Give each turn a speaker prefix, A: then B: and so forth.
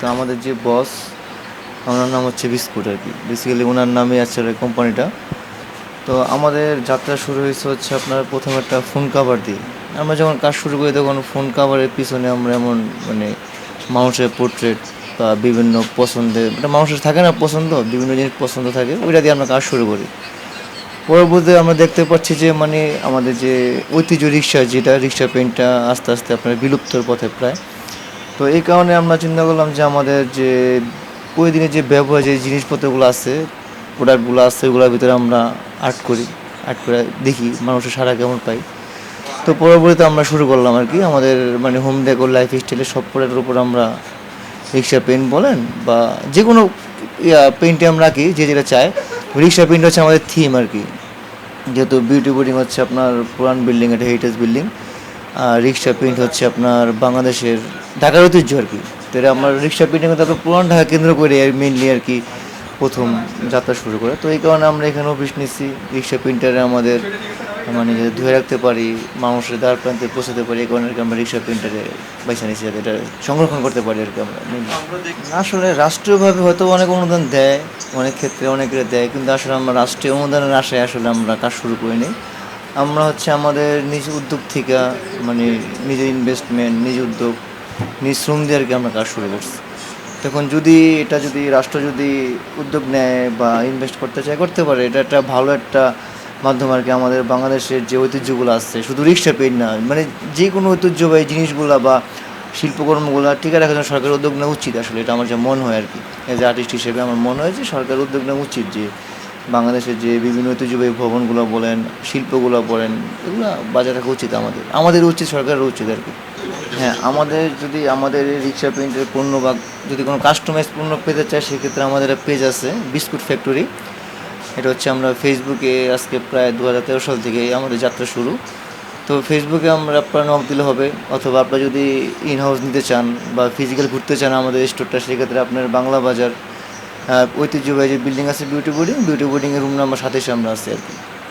A: তো আমাদের যে বস, ওনার নাম হচ্ছে বিস্কুট আর কি। বেসিক্যালি ওনার নামে আছে কোম্পানিটা। তো আমাদের যাত্রা শুরু হয়েছে হচ্ছে আপনার প্রথম একটা ফোন কাভার দিয়ে। আমরা যখন কাজ শুরু করি তখন ফোন কাভারের পিছনে আমরা এমন মানে মানুষের পোর্ট্রেট বা বিভিন্ন পছন্দের একটা মানুষের থাকে না পছন্দ, বিভিন্ন জিনিস পছন্দ থাকে, ওইটা দিয়ে আমরা কাজ শুরু করি। পরবর্তীতে আমরা দেখতে পাচ্ছি যে মানে আমাদের যে ঐতিহ্য রিক্সা, যেটা রিক্সা পেইন্টটা আস্তে আস্তে আপনার বিলুপ্তর পথে প্রায়। তো এই কারণে আমরা চিন্তা করলাম যে আমাদের যে প্রতিদিনের যে ব্যবহার যে জিনিসপত্রগুলো আছে, প্রোডাক্টগুলো আছে, ওগুলোর ভিতরে আমরা আর্ট করি। আর্ট করে দেখি মানুষের সাড়া কেমন পাই। তো পরবর্তীতে আমরা শুরু করলাম আর কি আমাদের মানে হোম ডেকোর লাইফ স্টাইলের সব প্রোডাক্টের উপর আমরা রিক্সা পেইন্ট বলেন বা যে কোনো পেইন্টে আমরা রাখি যে যেটা চায়। রিক্সা পেইন্ট হচ্ছে আমাদের থিম আর কি। যেহেতু বিউটি বোর্ডিং হচ্ছে আপনার পুরান বিল্ডিং, এটা হেরিটেজ বিল্ডিং। আর রিক্সা প্রিন্ট হচ্ছে আপনার বাংলাদেশের ঢাকার ঐতিহ্য আর কি। তো এটা আমার রিক্সা প্রিন্টিং তারপর পুরান ঢাকা কেন্দ্র করে মেনলি আর কি প্রথম যাত্রা শুরু করে। তো এই কারণে আমরা এখানে অফিস নিচ্ছি। রিক্সা প্রিন্টারে আমাদের মানে ধুয়ে রাখতে পারি, মানুষের দ্বার প্রান্তে পৌঁছাতে পারি, এই কারণে আর কি আমরা রিক্সা প্রিন্টারে বাইসা নিচ্ছি, যাতে এটা সংরক্ষণ করতে পারি আর কি আমরা। আসলে রাষ্ট্রীয়ভাবে হয়তো অনেক অনুদান দেয়, অনেক ক্ষেত্রে অনেকের দেয়, কিন্তু আসলে আমরা রাষ্ট্রীয় অনুদানের আশায় আসলে আমরা কাজ শুরু করিনি। আমরা হচ্ছে আমাদের নিজ উদ্যোগ থেকে মানে নিজের ইনভেস্টমেন্ট, নিজ উদ্যোগ, নিজ শ্রম দিয়ে আর কি আমরা কাজ শুরু করছি। তখন যদি এটা যদি রাষ্ট্র যদি উদ্যোগ নেয় বা ইনভেস্ট করতে চায় করতে পারে, এটা একটা ভালো একটা মাধ্যম আর কি। আমাদের বাংলাদেশের যে ঐতিহ্যগুলো আছে, শুধু রিক্সা পেইন্ট না, মানে যে কোনো ঐতিহ্যবাহী জিনিসগুলো বা শিল্পকর্মগুলো টিকে রাখার জন্য সরকারের উদ্যোগ নেওয়া উচিত আসলে। এটা আমার যা মনে হয় আর কি, এজ এ আর্টিস্ট হিসেবে আমার মনে হয় যে সরকারের উদ্যোগ নেওয়া উচিত, যে বাংলাদেশের যে বিভিন্ন ঐতিহ্যবাহী ভবনগুলো বলেন, শিল্পগুলো বলেন, এগুলো বাজার রাখা উচিত আমাদের উচিত, সরকারের উচিত আর কি। হ্যাঁ, আমাদের যদি আমাদের এই রিক্সা প্রিন্টের পণ্য বা যদি কোনো কাস্টমাইজ পণ্য পেতে চায়, সেক্ষেত্রে আমাদের একটা পেজ আছে বিস্কুট ফ্যাক্টরি। এটা হচ্ছে আমরা ফেসবুকে আজকে প্রায় 2013 সাল থেকে আমাদের যাত্রা শুরু। তো ফেসবুকে আমরা আপনার নক দিলে হবে, অথবা আপনারা যদি ইন হাউস নিতে চান বা ফিজিক্যাল ঘুরতে চান আমাদের স্টোরটা, সেক্ষেত্রে আপনার বাংলা বাজার ঐতিহ্যবাহী যে বিল্ডিং আছে বিউটি বোর্ডিংয়ের রুম নাম্বার 27 আমরা আছি আর কি।